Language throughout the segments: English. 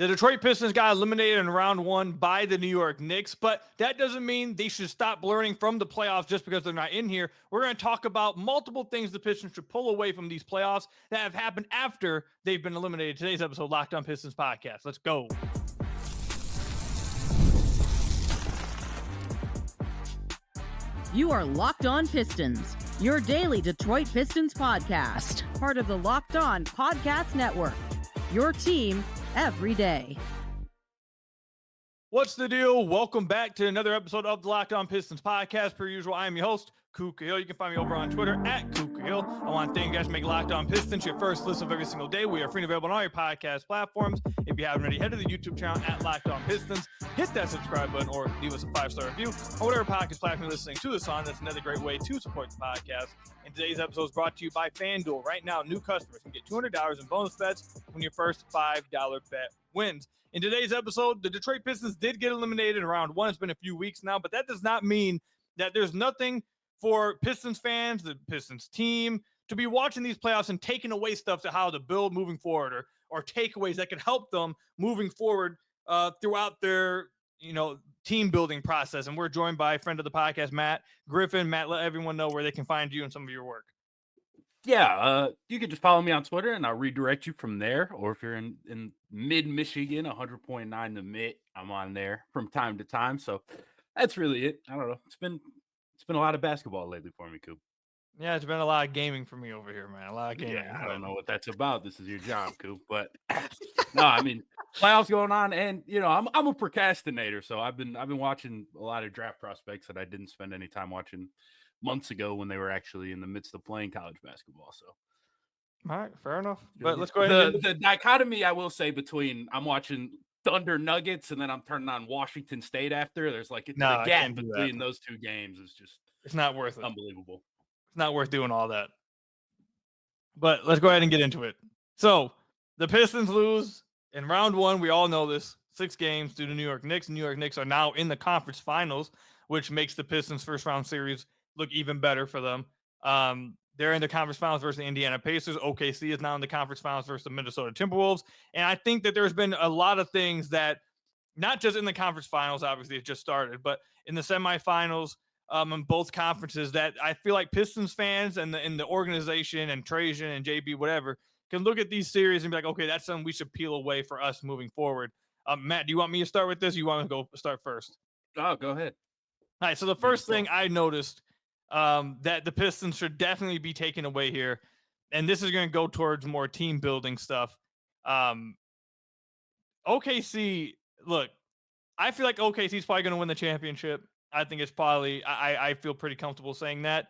The Detroit Pistons got eliminated in round one by the New York Knicks, but that doesn't mean they should stop learning from the playoffs just because they're not in here. We're going to talk about multiple things the Pistons should pull away from these playoffs that have happened after they've been eliminated. Today's episode, Locked On Pistons Podcast. Let's go. You are Locked On Pistons, your daily Detroit Pistons podcast, part of the Locked On Podcast Network, your team every day. What's the deal? Welcome back to another episode of the Locked On Pistons podcast. Per usual, I am your host, Ku Khahil. You can find me over on Twitter at Ku Khahil. I want to thank you guys for making Locked On Pistons your first listen of every single day. We are free and available on all your podcast platforms. If you haven't already, head to the YouTube channel at Locked On Pistons. Hit that subscribe button or leave us a 5-star review or whatever podcast platform you're listening to this on. That's another great way to support the podcast. And today's episode is brought to you by FanDuel. Right now, new customers can get $200 in bonus bets when your first $5 bet wins. In today's episode, the Detroit Pistons did get eliminated in round one. It's been a few weeks now, but that does not mean that there's nothing for Pistons fans, the Pistons team, to be watching these playoffs and taking away stuff to how to build moving forward or takeaways that can help them moving forward throughout their, team building process. And we're joined by a friend of the podcast, Matt Griffin. Matt, let everyone know where they can find you and some of your work. Yeah, you can just follow me on Twitter, and I'll redirect you from there. Or if you're in mid-Michigan, 100.9 The Mitt, I'm on there from time to time. So that's really it. I don't know. It's been a lot of basketball lately for me, Coop. Yeah, it's been a lot of gaming for me over here, man. A lot of gaming. Yeah, I don't know what that's about. This is your job, Coop. But no, I mean, playoffs going on, and I'm a procrastinator, so I've been watching a lot of draft prospects that I didn't spend any time watching months ago when they were actually in the midst of playing college basketball. So, all right, fair enough. But let's go ahead. The dichotomy, I will say, between I'm watching Thunder Nuggets and then I'm turning on Washington State after. There's like the gap between those two games is just it's not worth it. Unbelievable. It's not worth doing all that. But let's go ahead and get into it. So the Pistons lose in round one. We all know this. 6 games due to New York Knicks. New York Knicks are now in the conference finals, which makes the Pistons first round series look even better for them. They're in the conference finals versus the Indiana Pacers. OKC is now in the conference finals versus the Minnesota Timberwolves. And I think that there's been a lot of things that, not just in the conference finals, obviously it just started, but in the semifinals, in both conferences, that I feel like Pistons fans and the organization and Trajan and JB, whatever, can look at these series and be like, okay, that's something we should peel away for us moving forward. Matt, do you want me to start with this? Or you want me to go start first? Oh, go ahead. All right. So the first thing I noticed that the Pistons should definitely be taken away here, and this is going to go towards more team building stuff. OKC, look, I feel like OKC is probably going to win the championship. I think it's probably, I feel pretty comfortable saying that.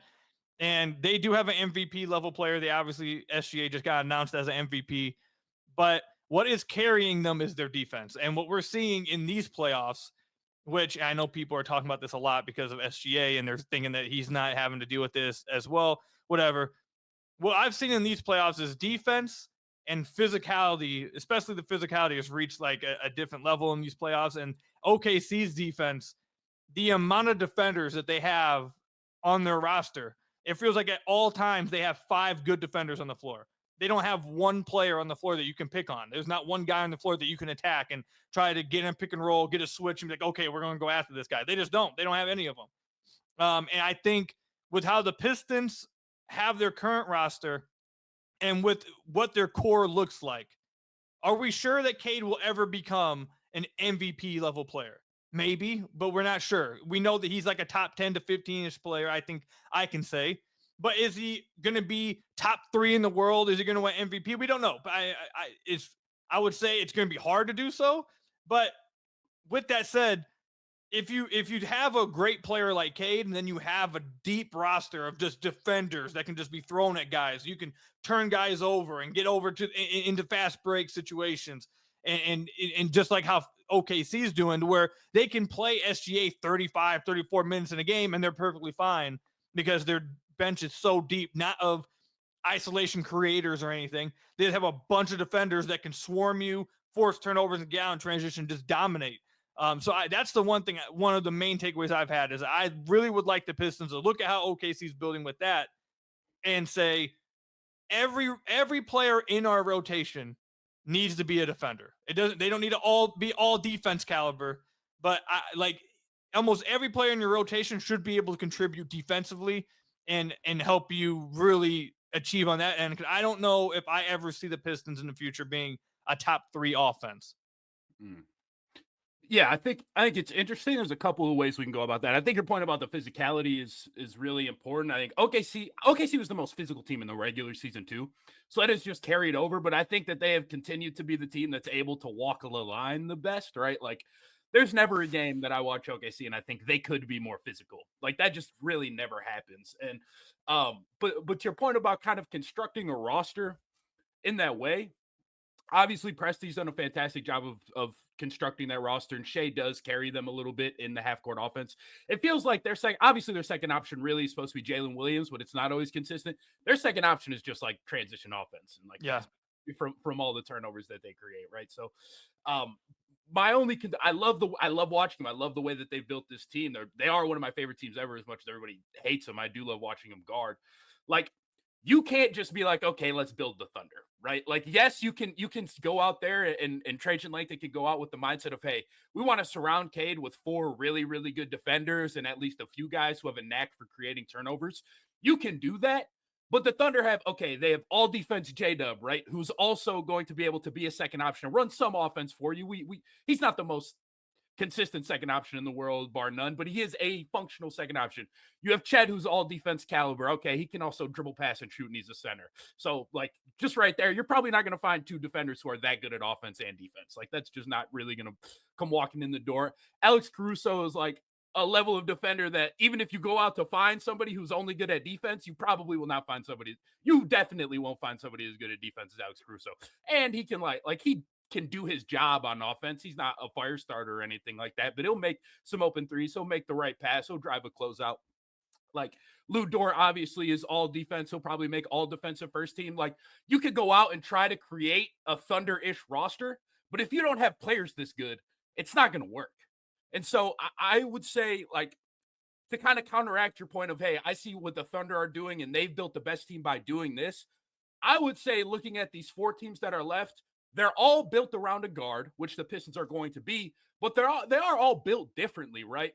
And they do have an MVP level player. They obviously, SGA just got announced as an MVP. But what is carrying them is their defense. And what we're seeing in these playoffs, which I know people are talking about this a lot because of SGA, and they're thinking that he's not having to deal with this as well, whatever. What I've seen in these playoffs is defense and physicality, especially the physicality, has reached like a different level in these playoffs. And OKC's defense, the amount of defenders that they have on their roster, it feels like at all times they have 5 good defenders on the floor. They don't have one player on the floor that you can pick on. There's not one guy on the floor that you can attack and try to get in pick and roll, get a switch and be like, okay, we're going to go after this guy. They just don't. They don't have any of them. And I think with how the Pistons have their current roster and with what their core looks like, are we sure that Cade will ever become an MVP level player? Maybe, but we're not sure. We know that he's like a top 10 to 15-ish player, I think I can say. But is he going to be top 3 in the world? Is he going to win MVP? We don't know. But I would say it's going to be hard to do so. But with that said, if you have a great player like Cade, and then you have a deep roster of just defenders that can just be thrown at guys, you can turn guys over and get over to into fast break situations. And just like how OKC is doing, to where they can play SGA 35, 34 minutes in a game and they're perfectly fine because their bench is so deep, not of isolation creators or anything. They have a bunch of defenders that can swarm you, force turnovers and get out in transition, just dominate. So that's the one thing, one of the main takeaways I've had is I really would like the Pistons to look at how OKC is building with that and say every player in our rotation needs to be a defender. They don't need to be all defense caliber, but almost every player in your rotation should be able to contribute defensively and help you really achieve on that end. Cause I don't know if I ever see the Pistons in the future being a top 3 offense. Yeah, I think it's interesting. There's a couple of ways we can go about that. I think your point about the physicality is really important. I think OKC was the most physical team in the regular season too, so that has just carried over. But I think that they have continued to be the team that's able to walk the line the best, right? Like, there's never a game that I watch OKC and I think they could be more physical. Like, that just really never happens. And but to your point about kind of constructing a roster in that way, obviously Presti's done a fantastic job of constructing that roster, and Shai does carry them a little bit in the half-court offense. It feels like their second option really is supposed to be Jalen Williams, but it's not always consistent. Their second option is just like transition offense and from all the turnovers that they create, right? So I love watching them. I love the way that they've built this team. They are one of my favorite teams ever, as much as everybody hates them. I do love watching them guard. Like, you can't just be like, okay, let's build the Thunder, right? Like, yes, you can go out there and Trajan Langton can go out with the mindset of, hey, we want to surround Cade with 4 really, really good defenders and at least a few guys who have a knack for creating turnovers. You can do that. But the Thunder they have all defense J-Dub, right? Who's also going to be able to be a second option and run some offense for you. He's not the most consistent second option in the world, bar none, but he is a functional second option. You have Chet, who's all defense caliber. Okay, he can also dribble, pass, and shoot, and he's a center. So, like, just right there, you're probably not going to find 2 defenders who are that good at offense and defense. Like, that's just not really going to come walking in the door. Alex Caruso is like a level of defender that even if you go out to find somebody who's only good at defense, you probably will not find somebody. You definitely won't find somebody as good at defense as Alex Caruso. And he can he can do his job on offense. He's not a fire starter or anything like that, but he'll make some open threes. He'll make the right pass. He'll drive a closeout. Like, Lou Dort obviously is all defense. He'll probably make all defensive first team. Like, you could go out and try to create a Thunder-ish roster, but if you don't have players this good, it's not going to work. And so I would say, like, to kind of counteract your point of, hey, I see what the Thunder are doing and they've built the best team by doing this. I would say, looking at these 4 teams that are left, they're all built around a guard, which the Pistons are going to be, but they are all built differently, right?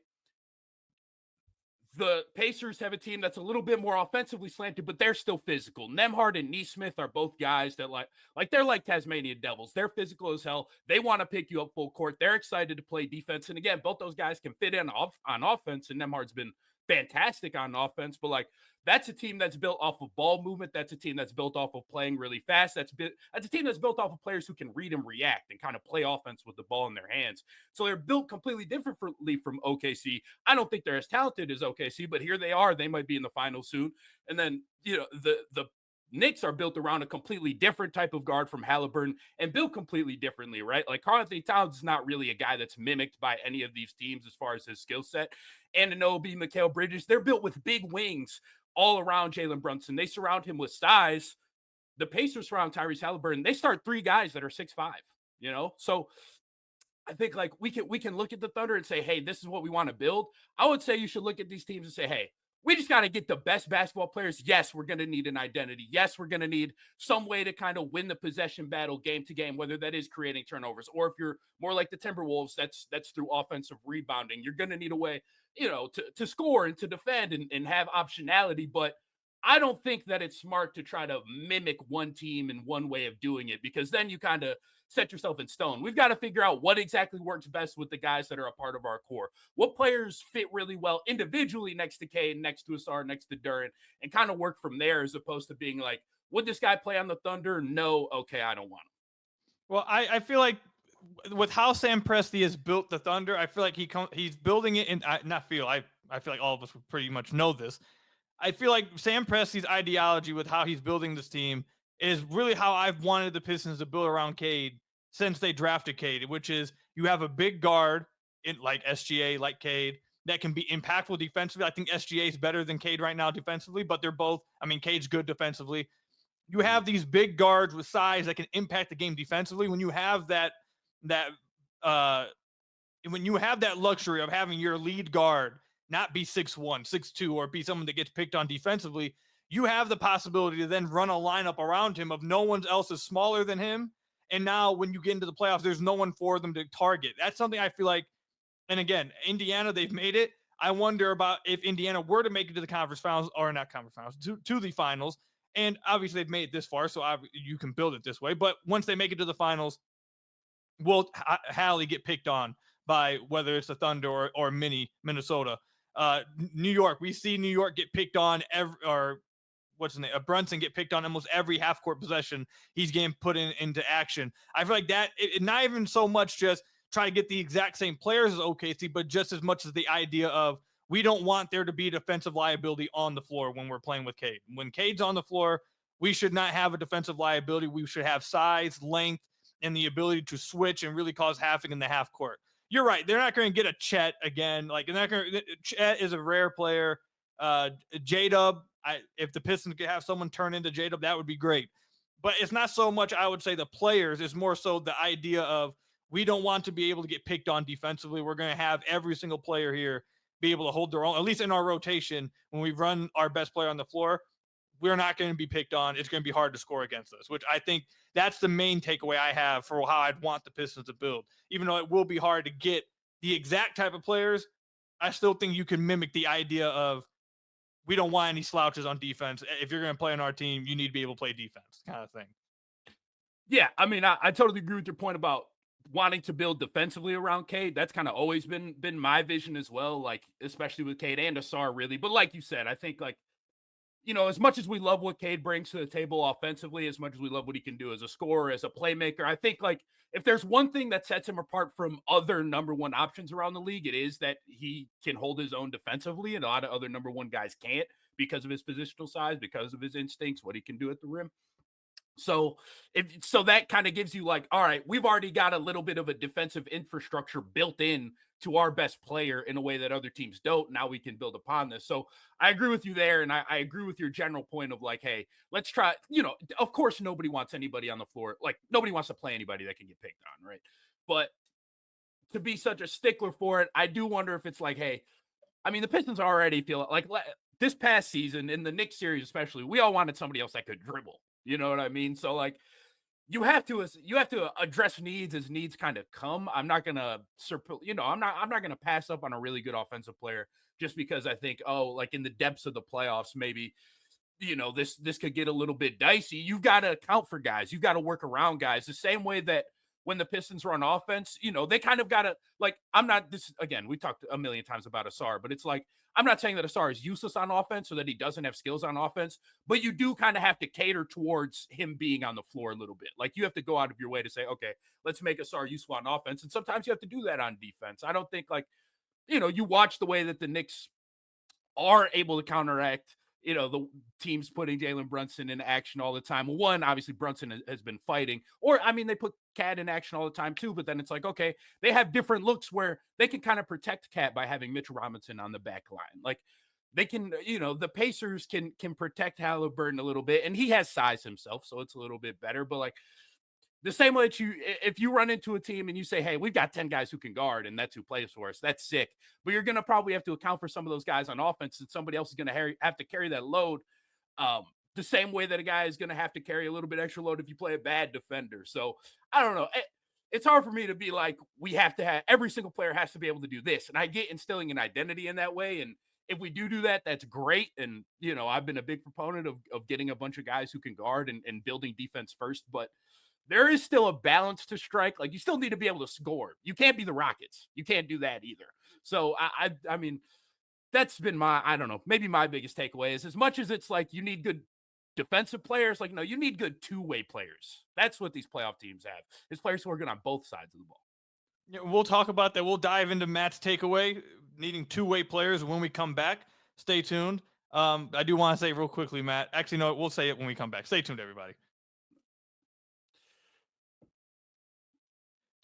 The Pacers have a team that's a little bit more offensively slanted, but they're still physical. Nembhard and Nesmith are both guys that they're like Tasmanian Devils. They're physical as hell. They want to pick you up full court. They're excited to play defense. And again, both those guys can fit in on offense, and Nembhard's been fantastic on offense, but like, that's a team that's built off of ball movement. That's a team that's built off of playing really fast. That's a team that's built off of players who can read and react and kind of play offense with the ball in their hands. So they're built completely differently from OKC. I don't think they're as talented as OKC, but here they are. They might be in the final soon. And then, the Knicks are built around a completely different type of guard from Halliburton and built completely differently, right? Like, Karl-Anthony Towns is not really a guy that's mimicked by any of these teams as far as his skill set. Anunoby, Mikal Bridges, they're built with big wings all around Jalen Brunson. They surround him with size. The Pacers surround Tyrese Halliburton. They start 3 guys that are 6'5", So I think, like, we can look at the Thunder and say, hey, this is what we want to build. I would say you should look at these teams and say, hey, we just got to get the best basketball players. Yes, we're going to need an identity. Yes, we're going to need some way to kind of win the possession battle game to game, whether that is creating turnovers, or if you're more like the Timberwolves, that's through offensive rebounding. You're going to need a way, to score and to defend and have optionality. But I don't think that it's smart to try to mimic one team and one way of doing it, because then you kind of set yourself in stone. We've got to figure out what exactly works best with the guys that are a part of our core. What players fit really well individually next to Cade, next to Asar, next to Duran, and kind of work from there, as opposed to being like, would this guy play on the Thunder? No. Okay, I don't want him. Well, I feel like with how Sam Presti has built the Thunder, I feel like he's building it in I feel like all of us would pretty much know this. I feel like Sam Presti's ideology with how he's building this team is really how I've wanted the Pistons to build around Cade since they drafted Cade, which is you have a big guard in like SGA, like Cade, that can be impactful defensively. I think SGA is better than Cade right now defensively, but they're both, Cade's good defensively. You have these big guards with size that can impact the game defensively. When you have that luxury of having your lead guard not be 6'1", 6'2", or be someone that gets picked on defensively, you have the possibility to then run a lineup around him of no one else is smaller than him And now when you get into the playoffs, there's no one for them to target. That's something I feel like, and again, Indiana, they've made it. I wonder about if Indiana were to make it to the conference finals, or not conference finals, to the finals. And obviously they've made it this far, so you can build it this way. But once they make it to the finals, will Hallie get picked on by whether it's the Thunder or mini Minnesota? New York, we see New York get picked on or what's his name? Brunson get picked on almost every half court possession he's getting put into action. I feel like that, not even so much just try to get the exact same players as OKC, but just as much as the idea of we don't want there to be a defensive liability on the floor when we're playing with Cade. When Cade's on the floor, we should not have a defensive liability. We should have size, length, and the ability to switch and really cause havoc in the half court. You're right. They're not going to get a Chet again. Like, they're not going to. Chet is a rare player. J-Dub, if the Pistons could have someone turn into J-Dub, that would be great. But it's not so much, I would say, the players. It's more so the idea of we don't want to be able to get picked on defensively. We're going to have every single player here be able to hold their own, at least in our rotation. When we run our best player on the floor, we're not going to be picked on. It's going to be hard to score against us, which I think that's the main takeaway I have for how I'd want the Pistons to build. Even though it will be hard to get the exact type of players, I still think you can mimic the idea of we don't want any slouches on defense. If you're going to play on our team, you need to be able to play defense, kind of thing. Yeah, I mean, I totally agree with your point about wanting to build defensively around Cade. That's kind of always been my vision as well, like, especially with Cade and Asar, really. But like you said, I think, like, you know, as much as we love what Cade brings to the table offensively, as much as we love what he can do as a scorer, as a playmaker, I think, like, if there's one thing that sets him apart from other number one options around the league, it is that he can hold his own defensively, and a lot of other number one guys can't because of his positional size, because of his instincts, what he can do at the rim. So that kind of gives you, like, all right, we've already got a little bit of a defensive infrastructure built in to our best player in a way that other teams don't. Now we can build upon this. So I agree with you there. And I agree with your general point of, like, hey, let's try, you know, of course, nobody wants anybody on the floor. Like, nobody wants to play anybody that can get picked on. Right. But to be such a stickler for it, I do wonder if it's like, hey, I mean, the Pistons already feel like this past season in the Knicks series, especially, we all wanted somebody else that could dribble. You know what I mean? So, like, you have to address needs as needs kind of come. I'm not gonna, I'm not gonna pass up on a really good offensive player just because I think, oh, like, in the depths of the playoffs, maybe, you know, this could get a little bit dicey. You've got to account for guys. You've got to work around guys the same way that when the Pistons run offense, you know, they kind of got to, like, we talked a million times about Asar, but it's like, I'm not saying that Asar is useless on offense or that he doesn't have skills on offense, but you do kind of have to cater towards him being on the floor a little bit. Like, you have to go out of your way to say, okay, let's make Asar useful on offense. And sometimes you have to do that on defense. I don't think, like, you know, you watch the way that the Knicks are able to counteract, you know, the teams putting Jalen Brunson in action all the time. One, obviously Brunson has been fighting, or, I mean, they put Cat in action all the time too, but then it's like, okay, they have different looks where they can kind of protect Cat by having Mitchell Robinson on the back line. Like, they can, you know, the Pacers can protect Halliburton a little bit, and he has size himself, so it's a little bit better. But, like, the same way that if you run into a team and you say, hey, we've got 10 guys who can guard and that's who plays for us, that's sick. But you're going to probably have to account for some of those guys on offense, and somebody else is going to have to carry that load the same way that a guy is going to have to carry a little bit extra load if you play a bad defender. So I don't know. It's hard for me to be like, we have to have, every single player has to be able to do this. And I get instilling an identity in that way. And if we do that, that's great. And, you know, I've been a big proponent of getting a bunch of guys who can guard and building defense first. But there is still a balance to strike. Like, you still need to be able to score. You can't be the Rockets. You can't do that either. So I mean, that's been maybe my biggest takeaway is, as much as it's like you need good defensive players, like, no, you need good two-way players. That's what these playoff teams have, is players who are good on both sides of the ball. Yeah, we'll talk about that. We'll dive into Matt's takeaway, needing two-way players, when we come back. Stay tuned. I do want to say real quickly, Matt. Actually, no, we'll say it when we come back. Stay tuned, everybody.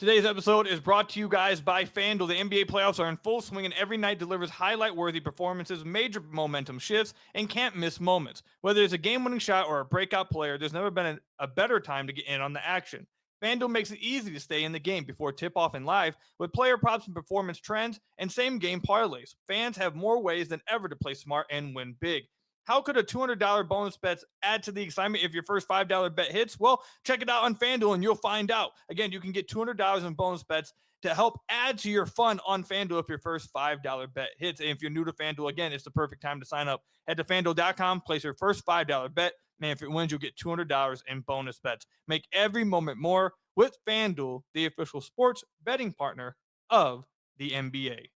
Today's episode is brought to you guys by FanDuel. The NBA playoffs are in full swing, and every night delivers highlight-worthy performances, major momentum shifts, and can't-miss moments. Whether it's a game-winning shot or a breakout player, there's never been a better time to get in on the action. FanDuel makes it easy to stay in the game before tip-off and live with player props and performance trends and same-game parlays. Fans have more ways than ever to play smart and win big. How could a $200 bonus bets add to the excitement if your first $5 bet hits? Well, check it out on FanDuel and you'll find out. Again, you can get $200 in bonus bets to help add to your fun on FanDuel if your first $5 bet hits. And if you're new to FanDuel, again, it's the perfect time to sign up. Head to FanDuel.com, place your first $5 bet. Man, if it wins, you'll get $200 in bonus bets. Make every moment more with FanDuel, the official sports betting partner of the NBA.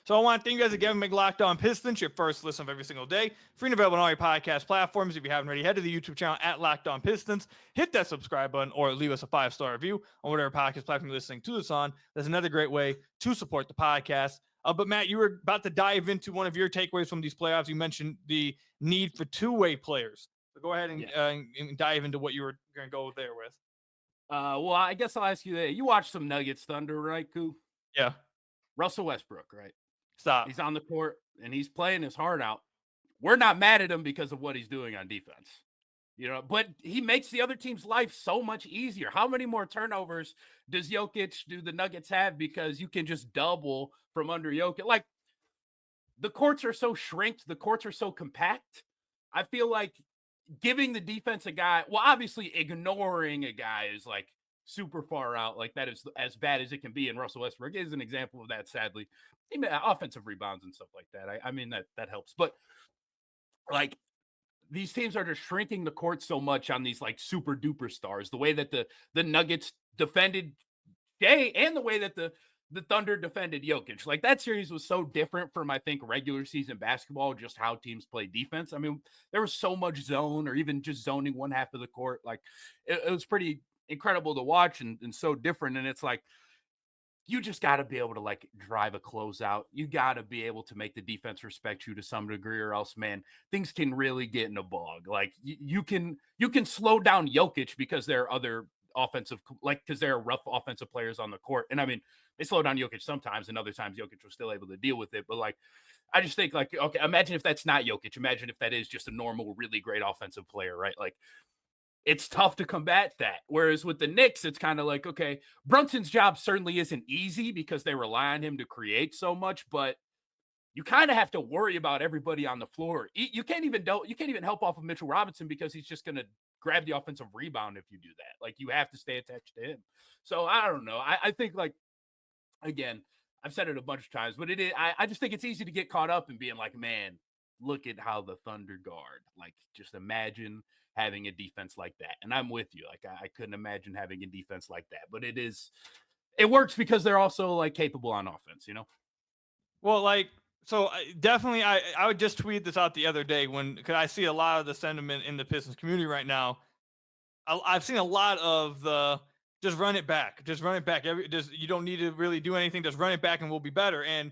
So I want to thank you guys again for making Locked On Pistons your first listen of every single day. Free and available on all your podcast platforms. If you haven't already, head to the YouTube channel at Locked On Pistons. Hit that subscribe button or leave us a 5-star review on whatever podcast platform you're listening to this on. That's another great way to support the podcast. But Matt, you were about to dive into one of your takeaways from these playoffs. You mentioned the need for two-way players. So go ahead and dive into what you were going to go there with. Well, I guess I'll ask you that. You watched some Nuggets Thunder, right, Ku? Yeah. Russell Westbrook, right? Stop. He's on the court and he's playing his heart out. We're not mad at him because of what he's doing on defense, but he makes the other team's life so much easier. How many more turnovers do the Nuggets have because you can just double from under Jokic? Like, the courts are so shrinked, the courts are so compact. I feel like giving the defense a guy, well, obviously ignoring a guy is like super far out. Like, that is as bad as it can be. And Russell Westbrook is an example of that, sadly. He made offensive rebounds and stuff like that. I mean, that helps. But like, these teams are just shrinking the court so much on these like super duper stars. The way that the Nuggets defended Shai and the way that the Thunder defended Jokic. Like, that series was so different from, I think, regular season basketball, just how teams play defense. I mean, there was so much zone or even just zoning one half of the court. Like, it was pretty incredible to watch and so different. And it's like, you just got to be able to like drive a closeout. You got to be able to make the defense respect you to some degree, or else, man, things can really get in a bog. Like, you can slow down Jokic because there are other offensive, like, because there are rough offensive players on the court. And I mean, they slow down Jokic sometimes, and other times Jokic was still able to deal with it. But like, I just think, like, okay, imagine if that's not Jokic. Imagine if that is just a normal, really great offensive player, right? Like, it's tough to combat that. Whereas with the Knicks, it's kind of like, okay, Brunson's job certainly isn't easy because they rely on him to create so much, but you kind of have to worry about everybody on the floor. You can't even help off of Mitchell Robinson because he's just going to grab the offensive rebound if you do that. Like, you have to stay attached to him. So I don't know. I think, like, again, I've said it a bunch of times, but I just think it's easy to get caught up in being like, man, look at how the Thunder guard. Like, just imagine having a defense like that. And I'm with you. Like, I couldn't imagine having a defense like that, but it works because they're also like capable on offense, Well, like, so definitely, I would just tweet this out the other day because I see a lot of the sentiment in the Pistons community right now. I've seen a lot of the just run it back. You don't need to really do anything. Just run it back and we'll be better. And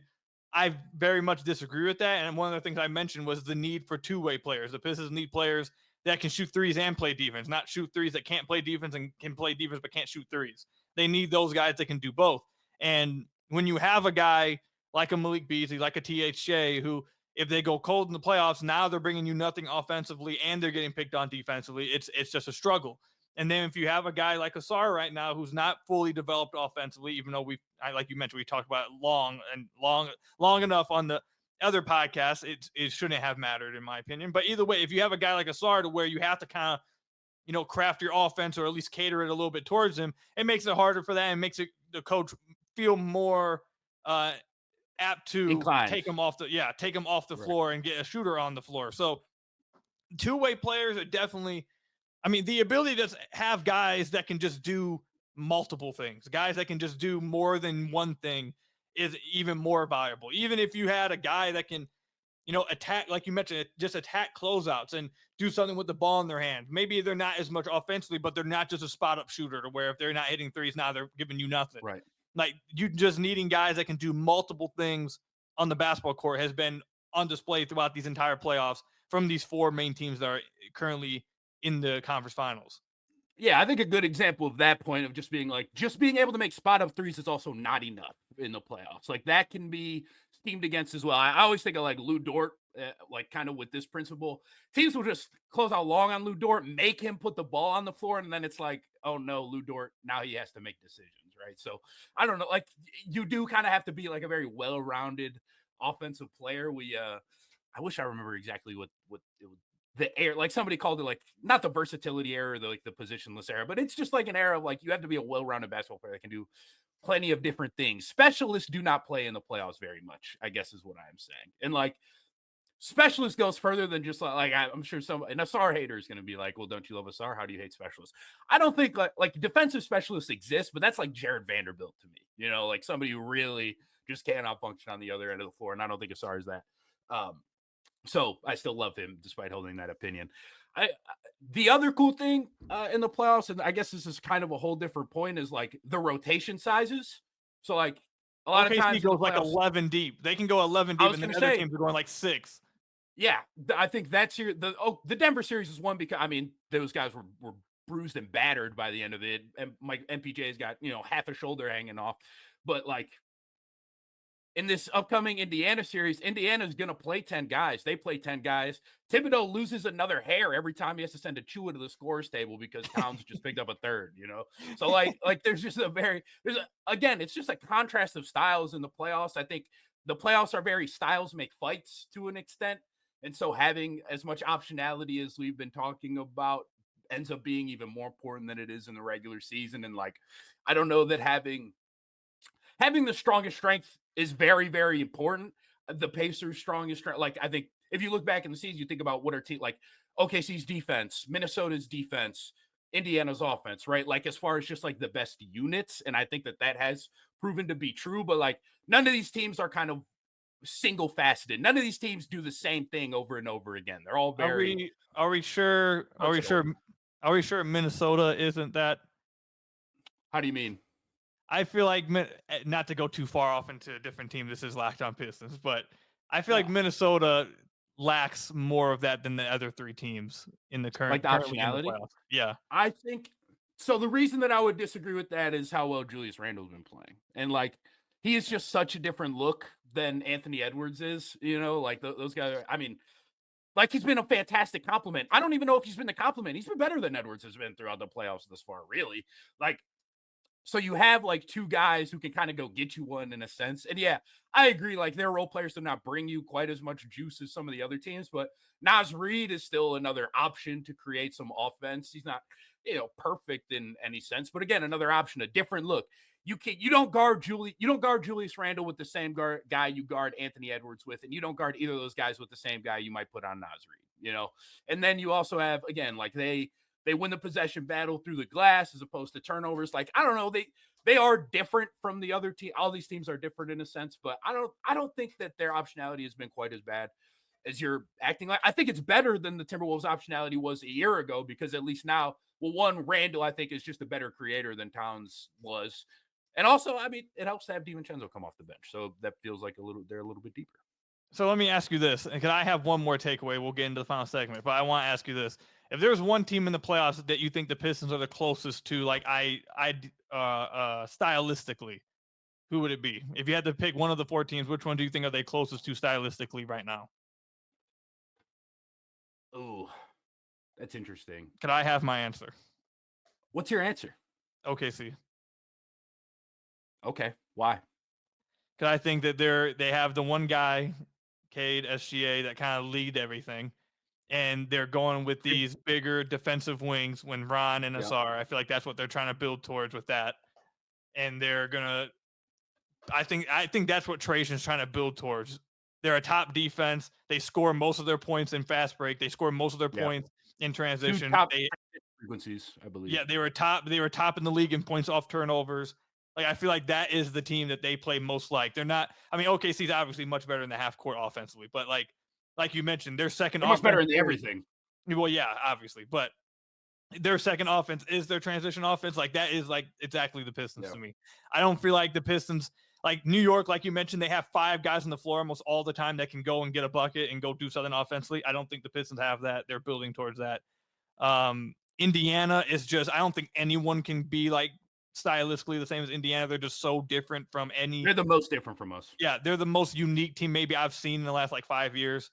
I very much disagree with that. And one of the things I mentioned was the need for two-way players. The Pistons need players that can shoot threes and play defense, not shoot threes that can't play defense and can play defense but can't shoot threes. They need those guys that can do both. And when you have a guy like a Malik Beasley, like a THJ, who, if they go cold in the playoffs, now they're bringing you nothing offensively and they're getting picked on defensively. It's just a struggle. And then if you have a guy like Asar right now who's not fully developed offensively, even though like you mentioned, we talked about it long enough on the other podcasts, it shouldn't have mattered in my opinion. But either way, if you have a guy like Asar to where you have to kind of, craft your offense or at least cater it a little bit towards him, it makes it harder for that and makes the coach feel more apt to inclined. take him off the floor and get a shooter on the floor. So two-way players are definitely, I mean, the ability to have guys that can just do multiple things, guys that can just do more than one thing, is even more valuable. Even if you had a guy that can, attack, like you mentioned, just attack closeouts and do something with the ball in their hand. Maybe they're not as much offensively, but they're not just a spot up shooter to where if they're not hitting threes, now they're giving you nothing. Right. Like, you just needing guys that can do multiple things on the basketball court has been on display throughout these entire playoffs from these four main teams that are currently in the conference finals. Yeah, I think a good example of that point of just being able to make spot up threes is also not enough in the playoffs. Like, that can be schemed against as well. I always think of like Lou Dort, like kind of with this principle. Teams will just close out long on Lou Dort, make him put the ball on the floor, and then it's like, oh no, Lou Dort, now he has to make decisions, right? So I don't know, like, you do kind of have to be like a very well-rounded offensive player. I wish I remember exactly what it was. The era, like somebody called it, like not the versatility era, the positionless era, but it's just like an era of like you have to be a well-rounded basketball player that can do plenty of different things. Specialists do not play in the playoffs very much, I guess is what I'm saying. And like specialist goes further than just like I'm sure an Asar hater is going to be like, well, don't you love Asar? How do you hate specialists? I don't think like defensive specialists exist, but that's like Jared Vanderbilt to me, like somebody who really just cannot function on the other end of the floor. And I don't think Asar is that. So I still love him despite holding that opinion. The other cool thing in the playoffs, and I guess this is kind of a whole different point, is like the rotation sizes. So like a lot of times goes like 11 deep. They can go 11 deep, and then other teams are going like 6. Yeah, I think that's the Denver series is one because I mean those guys were bruised and battered by the end of it, and Mike MPJ's got half a shoulder hanging off, but like in this upcoming Indiana series, Indiana's going to play 10 guys. They play 10 guys. Thibodeau loses another hair every time he has to send a Chua to the scores table because Towns just picked up a third, So like there's just again, it's just a contrast of styles in the playoffs. I think the playoffs are very styles make fights to an extent. And so having as much optionality as we've been talking about ends up being even more important than it is in the regular season. And like, I don't know that having the strongest strength is very, very important. The Pacers' strongest strength, like I think if you look back in the season, you think about what our team like OKC's defense, Minnesota's defense, Indiana's offense, right? Like as far as just like the best units, and I think that has proven to be true. But like none of these teams are kind of single faceted. None of these teams do the same thing over and over again. They're all very. Are we sure? Are we sure Minnesota isn't that? How do you mean? I feel like, not to go too far off into a different team, this is Locked On Pistons, but I feel like Minnesota lacks more of that than the other 3 teams in the current optionality. Yeah, I think so. The reason that I would disagree with that is how well Julius Randle's been playing, and like he is just such a different look than Anthony Edwards is. Like those guys. I mean, like he's been a fantastic compliment. I don't even know if he's been the compliment. He's been better than Edwards has been throughout the playoffs thus far. Really, like. So you have like 2 guys who can kind of go get you one in a sense. And yeah, I agree. Like their role players do not bring you quite as much juice as some of the other teams, but Naz Reid is still another option to create some offense. He's not, perfect in any sense, but again, another option, a different look. You don't guard Julius Randle with the same guy you guard Anthony Edwards with, and you don't guard either of those guys with the same guy you might put on Naz Reid, And then you also have, again, like they win the possession battle through the glass as opposed to turnovers. Like, I don't know. They are different from the other team. All these teams are different in a sense, but I don't think that their optionality has been quite as bad as you're acting like. I think it's better than the Timberwolves optionality was a year ago because at least now, one, Randall, I think is just a better creator than Towns was. And also, I mean, it helps to have DiVincenzo come off the bench. So that feels like they're a little bit deeper. So let me ask you this, and can I have one more takeaway? We'll get into the final segment, but I want to ask you this. If there's one team in the playoffs that you think the Pistons are the closest to, like stylistically, who would it be? If you had to pick one of the 4 teams, which one do you think are they closest to stylistically right now? Oh, that's interesting. Could I have my answer? What's your answer? OKC. Okay, why? Because I think that they have the one guy, Cade, SGA, that kind of lead everything. And they're going with these bigger defensive wings when Ron and Asar. I feel like that's what they're trying to build towards with that. And they're gonna. I think that's what Trajan's trying to build towards. They're a top defense. They score most of their points in fast break. They score most of their points in transition. 2 top frequencies, I believe. Yeah, they were top in the league in points off turnovers. Like I feel like that is the team that they play most like. They're not. I mean, OKC's obviously much better in the half court offensively, but like you mentioned, their second much better in everything. Well, yeah, obviously, but their second offense is their transition offense. Like that is like exactly the Pistons to me. I don't feel like the Pistons, like New York, like you mentioned, they have 5 guys on the floor almost all the time that can go and get a bucket and go do something offensively. I don't think the Pistons have that. They're building towards that. Indiana is just, I don't think anyone can be like stylistically the same as Indiana. They're just so different from any. They're the most different from us. Yeah, they're the most unique team maybe I've seen in the last like 5 years,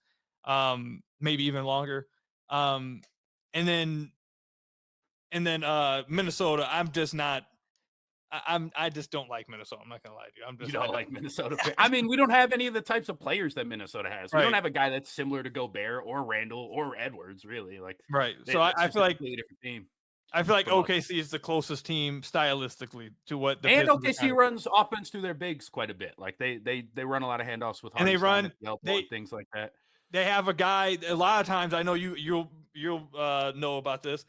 maybe even longer. And then Minnesota, I'm just not. I just don't like Minnesota. I'm not gonna lie to you. You don't like Minnesota. I mean, we don't have any of the types of players that Minnesota has. We don't have a guy that's similar to Gobert or Randall or Edwards, really. Like, So I feel like completely different team. I feel like OKC is the closest team stylistically to what the and Pistons OKC runs offense through their bigs quite a bit. Like they run a lot of handoffs with and things like that. They have a guy. A lot of times, I know you'll know about this.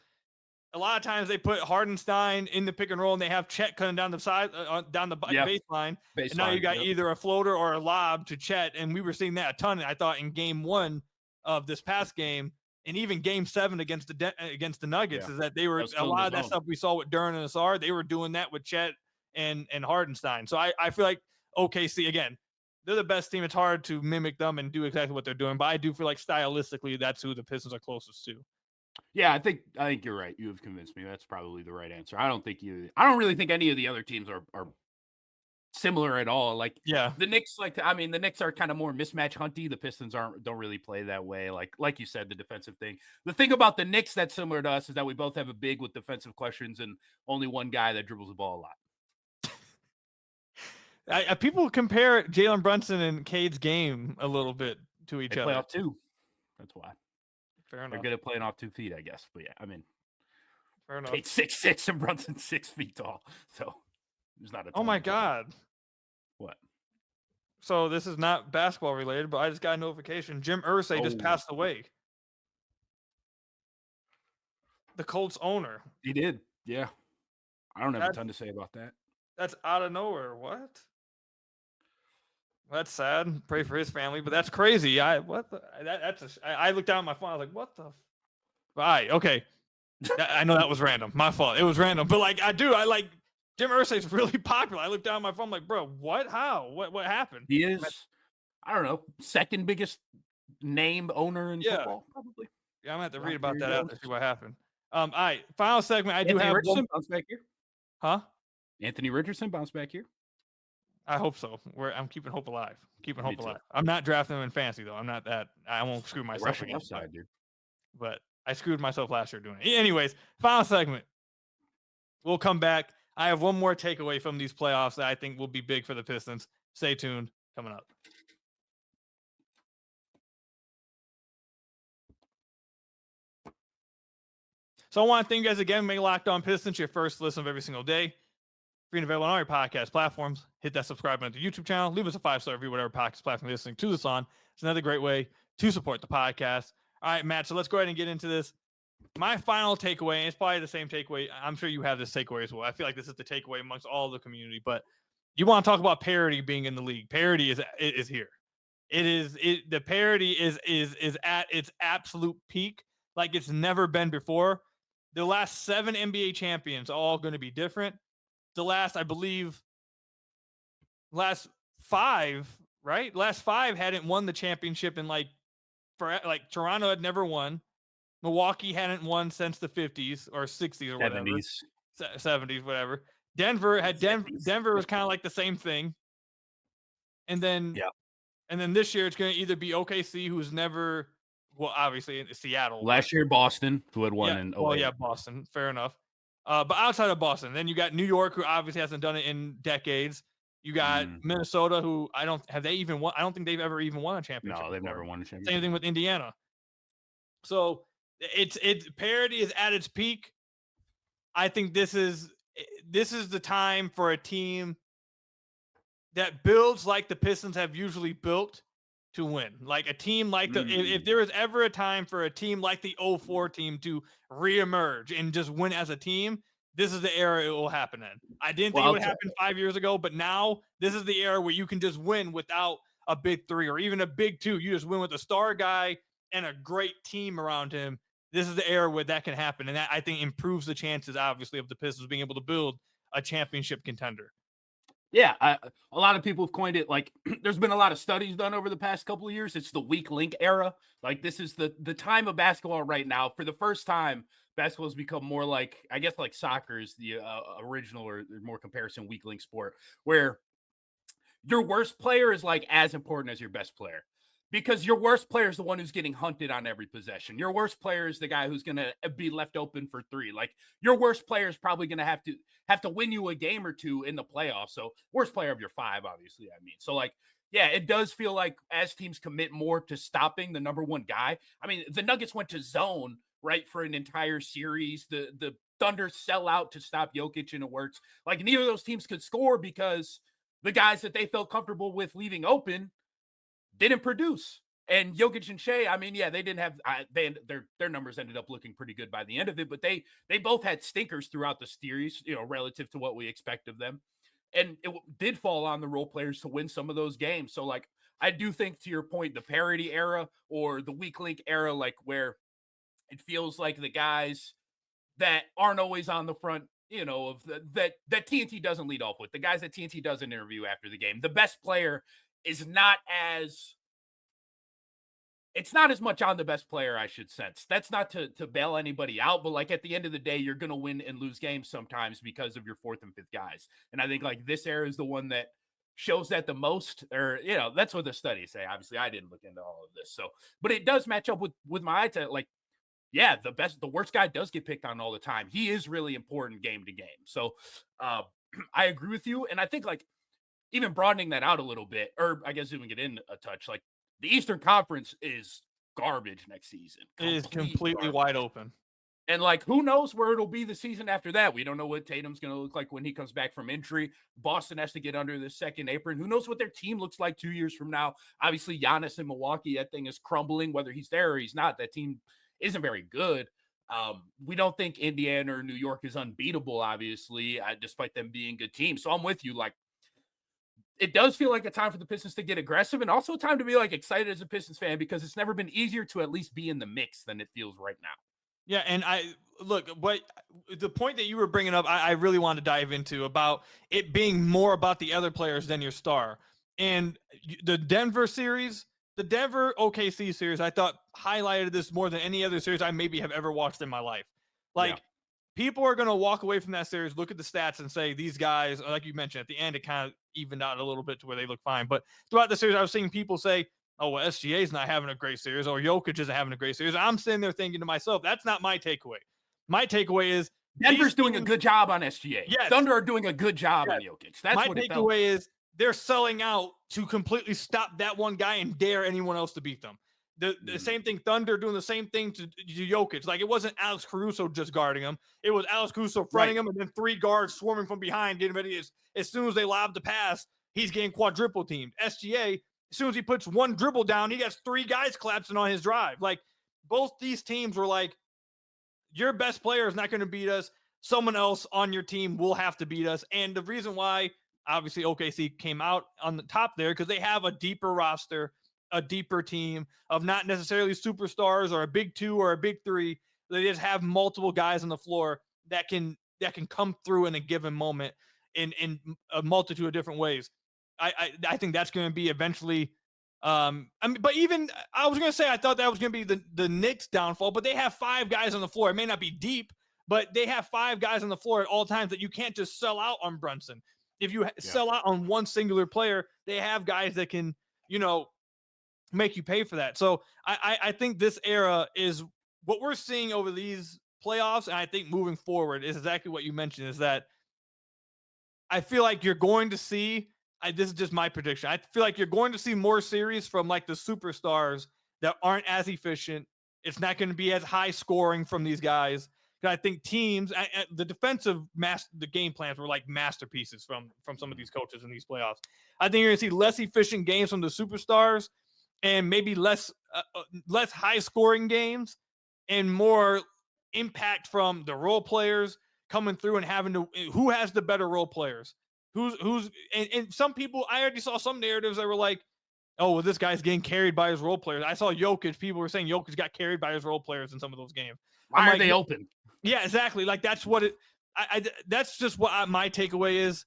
A lot of times they put Hardenstein in the pick and roll, and they have Chet cutting down the side, down the baseline. And now you got either a floater or a lob to Chet, and we were seeing that a ton. I thought in Game 1 of this past game, and even Game 7 against the Nuggets, is that they were a lot of that stuff we saw with Duren and Asar. They were doing that with Chet and Hardenstein. So I feel like OKC again. They're the best team. It's hard to mimic them and do exactly what they're doing, but I do feel like stylistically, that's who the Pistons are closest to. Yeah, I think you're right. You have convinced me. That's probably the right answer. I don't really think any of the other teams are similar at all. Like, the Knicks, the Knicks are kind of more mismatch hunty. The Pistons don't really play that way. Like you said, the defensive thing. The thing about the Knicks that's similar to us is that we both have a big with defensive questions and only one guy that dribbles the ball a lot. People compare Jalen Brunson and Cade's game a little bit to each other. Play off two. That's why. Fair enough. They're good at playing off 2 feet, I guess. But yeah, I mean, fair enough. Cade's 6'6" and Brunson's 6 feet tall. So there's not a ton. Oh my God. What? So this is not basketball related, but I just got a notification. Jim Irsay just passed away. The Colts owner. He did. Yeah. I don't have a ton to say about that. That's out of nowhere. What? That's sad. Pray for his family, but that's crazy. I looked down at my phone. I was like, "What the?" All right, okay. I know that was random. My fault. It was random, but I like Jim Irsay's really popular. I looked down at my phone. I'm like, bro, what? How? What happened? He is. I don't know. Second biggest name owner in football, probably. Yeah, I'm gonna have to read about that after see what happened. All right, final segment. I do have Richardson bounce back here. Huh? Anthony Richardson bounce back here. I hope so. I'm keeping hope alive. I'm not drafting him in fantasy though. I'm not that. I won't screw myself again. Dude. But I screwed myself last year doing it. Anyways, final segment. We'll come back. I have one more takeaway from these playoffs that I think will be big for the Pistons. Stay tuned. Coming up. So I want to thank you guys again for making Locked On Pistons your first listen of every single day. Free and available on all your podcast platforms. Hit that subscribe button to the YouTube channel. Leave us a 5-star review, whatever podcast platform you're listening to this on. It's another great way to support the podcast. All right, Matt, so let's go ahead and get into this. My final takeaway, and it's probably the same takeaway. I'm sure you have this takeaway as well. I feel like this is the takeaway amongst all the community, but you want to talk about parity being in the league. Parity is here. The parity is at its absolute peak like it's never been before. The last 7 NBA champions are all going to be different. The last 5, right? Last 5 hadn't won the championship in Toronto had never won. Milwaukee hadn't won since the 50s or 60s or whatever. 70s, whatever. Denver was kind of like the same thing. And then this year it's going to either be OKC, who's never, well, obviously in Seattle. Last year, Boston, who had won in 08. Well, yeah, Boston. Fair enough. But outside of Boston, then you got New York, who obviously hasn't done it in decades. You got Minnesota, who have they even won? I don't think they've ever even won a championship. No, they've never won a championship. Same thing with Indiana. So it's parity is at its peak. I think this is the time for a team that builds like the Pistons have usually built to win. Like a team like if there was ever a time for a team like the 04 team to reemerge and just win as a team, this is the era it will happen in. I didn't think it would happen 5 years ago, but now this is the era where you can just win without a big 3 or even a big 2. You just win with a star guy and a great team around him. This is the era where that can happen. And that, I think, improves the chances, obviously, of the Pistons being able to build a championship contender. Yeah, a lot of people have coined it like there's been a lot of studies done over the past couple of years. It's the weak link era. Like this is the time of basketball right now. For the first time, basketball has become more like, I guess, like soccer is the original or more comparison weak link sport, where your worst player is like as important as your best player. because your worst player is the one who's getting hunted on every possession. Your worst player is the guy who's going to be left open for three. Like, your worst player is probably going to have to win you a game or two in the playoffs. So worst player of your five, obviously, I mean. So, like, yeah, it does feel like as teams commit more to stopping the number one guy. I mean, the Nuggets went to zone, right, for an entire series. The Thunder sell out to stop Jokic, and it works. Like, neither of those teams could score because the guys that they felt comfortable with leaving open didn't produce. And Jokic and Shai, I mean, yeah, they didn't have their numbers ended up looking pretty good by the end of it, but they both had stinkers throughout the series, you know, relative to what we expect of them. And it did fall on the role players to win some of those games. So, like, I do think, to your point, the parity era or the weak link era, like, where it feels like the guys that aren't always on the front, you know, of that TNT doesn't lead off with, the guys that TNT doesn't interview after the game. The best player is not as it's not as much on the best player, I should sense. That's not to bail anybody out, but, like, at the end of the day, you're going to win and lose games sometimes because of your fourth and fifth guys. And I think, like, this era is the one that shows that the most, or, you know, that's what the studies say. Obviously, I didn't look into all of this. So, but it does match up with my eye to, like, yeah, the worst guy does get picked on all the time. He is really important game to game. So, I agree with you. And I think, like, even broadening that out a little bit, or I guess even get in a touch, like, the Eastern Conference is garbage next season. It is completely wide open. And, like, who knows where it'll be the season after that? We don't know what Tatum's going to look like when he comes back from injury. Boston has to get under the second apron. Who knows what their team looks like 2 years from now? Obviously, Giannis in Milwaukee, that thing is crumbling, whether he's there or he's not. That team isn't very good. We don't think Indiana or New York is unbeatable, obviously, despite them being good teams. So I'm with you. Like, it does feel like a time for the Pistons to get aggressive, and also a time to be, like, excited as a Pistons fan, because it's never been easier to at least be in the mix than it feels right now. Yeah, and the point that you were bringing up, I really want to dive into about it being more about the other players than your star. And the Denver series, the Denver OKC series, I thought highlighted this more than any other series I maybe have ever watched in my life. Like, people are going to walk away from that series, look at the stats, and say these guys, like you mentioned, at the end, it kind of evened out a little bit to where they look fine. But throughout the series, I was seeing people say, oh, well, SGA is not having a great series, or Jokic isn't having a great series. I'm sitting there thinking to myself, that's not my takeaway. My takeaway is Denver's doing a good job on SGA. Yes. Thunder are doing a good job on Jokic. That's my what it felt. takeaway is they're selling out to completely stop that one guy and dare anyone else to beat them. The same thing, Thunder doing the same thing to Jokic. Like, it wasn't Alex Caruso just guarding him. It was Alex Caruso fronting him, and then three guards swarming from behind, getting ready. As soon as they lob the pass, he's getting quadruple teamed. SGA, as soon as he puts one dribble down, he gets three guys collapsing on his drive. Like, both these teams were like, your best player is not going to beat us. Someone else on your team will have to beat us. And the reason why, obviously, OKC came out on the top there, because they have a deeper roster, a deeper team of not necessarily superstars or a big two or a big three. They just have multiple guys on the floor that can come through in a given moment in a multitude of different ways. I think that's going to be eventually. But even I was going to say, I thought that was going to be the Knicks' downfall, but they have five guys on the floor. It may not be deep, but they have five guys on the floor at all times that you can't just sell out on Brunson. If you sell out on one singular player, they have guys that can, make you pay for that. So I think this era is what we're seeing over these playoffs. And I think moving forward is exactly what you mentioned, is that I feel like you're going to see, this is just my prediction, I feel like you're going to see more series from, like, the superstars that aren't as efficient. It's not going to be as high scoring from these guys. I think teams, the defensive the game plans were like masterpieces from some of these coaches in these playoffs. I think you're going to see less efficient games from the superstars, and maybe less high scoring games, and more impact from the role players coming through and having to, who has the better role players, and some people, I already saw some narratives that were like, oh, well, this guy's getting carried by his role players. I saw Jokic, people were saying Jokic got carried by his role players in some of those games. Why are they open? Yeah, exactly. Like, that's what that's just what my takeaway is.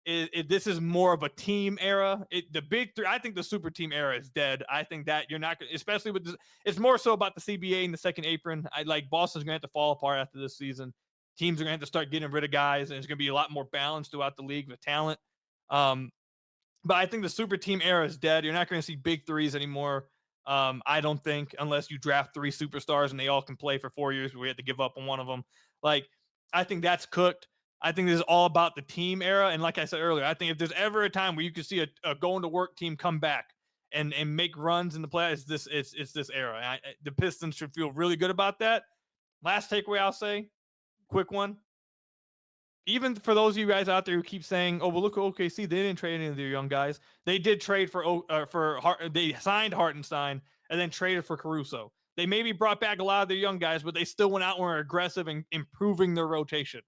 This is more of a team era. The big three, I think the super team era is dead. I think that you're not, especially with this, it's more so about the CBA and the second apron. I like Boston's going to have to fall apart after this season. Teams are going to have to start getting rid of guys, and it's going to be a lot more balanced throughout the league with talent. But I think the super team era is dead. You're not going to see big threes anymore. I don't think, unless you draft 3 superstars and they all can play for 4 years, we have to give up on one of them. Like, I think that's cooked. I think this is all about the team era. And like I said earlier, I think if there's ever a time where you could see a going to work team come back and make runs in the playoffs, it's this era. The Pistons should feel really good about that. Last takeaway I'll say, quick one. Even for those of you guys out there who keep saying, "Oh, well, look at OKC, they didn't trade any of their young guys. They did trade they signed Hartenstein and then traded for Caruso. They maybe brought back a lot of their young guys, but they still went out and were aggressive and improving their rotation.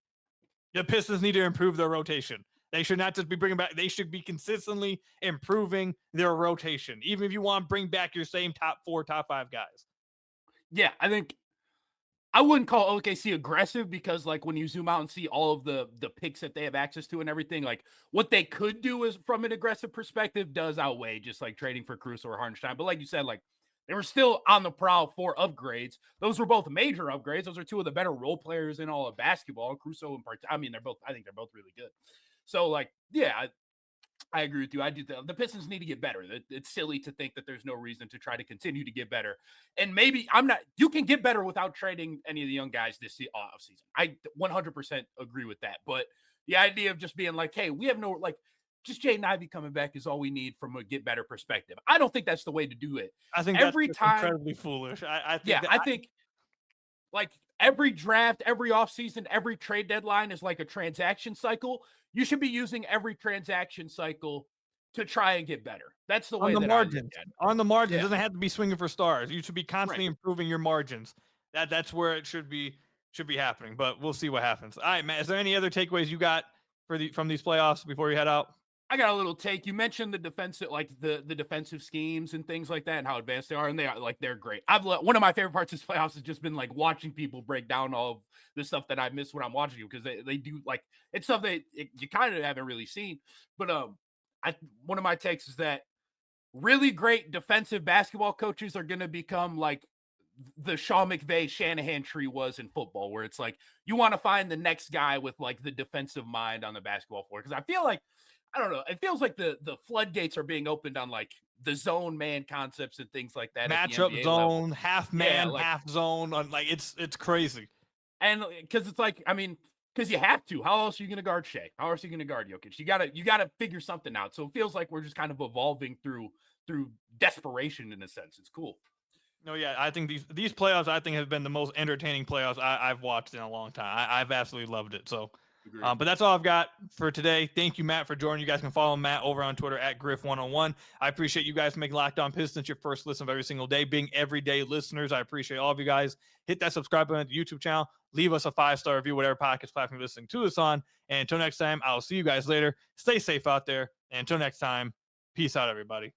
The Pistons need to improve their rotation. They should not just be bringing back. They should be consistently improving their rotation, even if you want to bring back your same top 4, top 5 guys." Yeah, I think I wouldn't call OKC aggressive because, like, when you zoom out and see all of the picks that they have access to and everything, like, what they could do is from an aggressive perspective does outweigh just like trading for Caruso or Hartenstein. But like you said, like, they were still on the prowl for upgrades. Those were both major upgrades. Those are 2 of the better role players in all of basketball. Caruso and I mean, I think they're both really good. So, like, yeah, I agree with you. I do. The Pistons need to get better. It's silly to think that there's no reason to try to continue to get better. And maybe you can get better without trading any of the young guys this offseason. I 100% agree with that. But the idea of just being like, hey, we have no, like, just Jaden Ivey coming back is all we need from a get better perspective. I don't think that's the way to do it. I think every that's time incredibly foolish. I think like every draft, every offseason, every trade deadline is like a transaction cycle. You should be using every transaction cycle to try and get better. That's the way on the that margins. I look at it. On the margins, Yeah. it doesn't have to be swinging for stars. You should be constantly Right. improving your margins. That's where it should be happening. But we'll see what happens. All right, Matt. Is there any other takeaways you got from these playoffs before you head out? I got a little take. You mentioned the defensive, like the defensive schemes and things like that, and how advanced they are, and they're great. One of my favorite parts of this playoffs has just been like watching people break down all of the stuff that I miss when I'm watching you, because they do, like, it's stuff that you kind of haven't really seen. But one of my takes is that really great defensive basketball coaches are going to become like the Sean McVay Shanahan tree was in football, where it's like you want to find the next guy with like the defensive mind on the basketball floor. Because I feel like, I don't know, it feels like the floodgates are being opened on like the zone man concepts and things like that. Matchup zone, level. half man, half zone. Like it's crazy. And because it's like, I mean, because you have to. How else are you going to guard Shai? How else are you going to guard Jokic? You gotta figure something out. So it feels like we're just kind of evolving through desperation in a sense. It's cool. No, yeah, I think these playoffs, I think, have been the most entertaining playoffs I've watched in a long time. I've absolutely loved it. So, but that's all I've got for today. Thank you, Matt, for joining. You guys can follow Matt over on Twitter at Griff101. I appreciate you guys making Locked On Pistons your first listen of every single day, being everyday listeners. I appreciate all of you guys. Hit that subscribe button at the YouTube channel. Leave us a 5-star review, whatever podcast platform you're listening to this on. And until next time, I'll see you guys later. Stay safe out there. And until next time, peace out, everybody.